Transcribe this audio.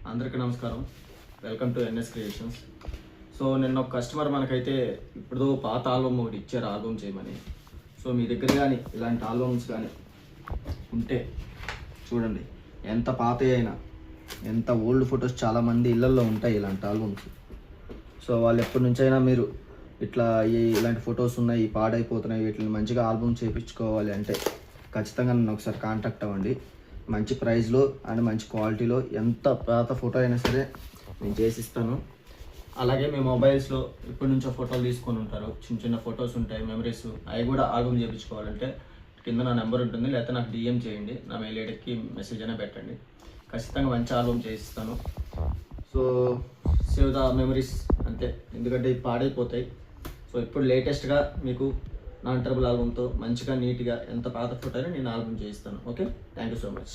అందరికీ నమస్కారం. Welcome to NS Creations. So నిన్న ఒక కస్టమర్ మనకైతే ఇప్పుడు పాత ఆల్బమ్ ఒకటి ఇచ్చారు ఆల్బమ్ చేయమని. సో మీ దగ్గర కానీ ఇలాంటి ఆల్బమ్స్ కానీ ఉంటే చూడండి, ఎంత పాత అయినా ఎంత ఓల్డ్ ఫొటోస్ చాలామంది ఇళ్ళల్లో ఉంటాయి ఇలాంటి ఆల్బమ్స్. సో వాళ్ళు ఎప్పటి నుంచైనా మీరు ఇట్లా ఇలాంటి ఫొటోస్ ఉన్నాయి, పాడైపోతున్నాయి, వీటిని మంచిగా ఆల్బమ్ చేయించుకోవాలి అంటే ఖచ్చితంగా నన్ను ఒకసారి కాంటాక్ట్ అవ్వండి. మంచి ప్రైస్లో అండ్ మంచి క్వాలిటీలో ఎంత పాత ఫోటో అయినా సరే నేను చేసిస్తాను. అలాగే మీ మొబైల్స్లో ఇప్పటి నుంచో ఫోటోలు తీసుకొని ఉంటారు, చిన్న చిన్న ఫొటోస్ ఉంటాయి, మెమరీస్, అవి కూడా ఆల్బమ్ చేయించుకోవాలంటే కింద నా నెంబర్ ఉంటుంది, లేకపోతే నాకు డిఎం చేయండి, నా మెయిల్ ఐడికి మెసేజ్ అయినా పెట్టండి. ఖచ్చితంగా మంచి ఆల్బమ్ చేయిస్తాను. సో సేవ్ ద మెమరీస్ అంతే, ఎందుకంటే ఇవి పాడైపోతాయి. సో ఇప్పుడు లేటెస్ట్గా మీకు నాన్ ట్రబుల్ ఆల్బమ్తో మంచిగా నీట్గా ఎంత పాత ఫోటో అయినా నేను ఆల్బమ్ చేయిస్తాను. Okay, thank you so much.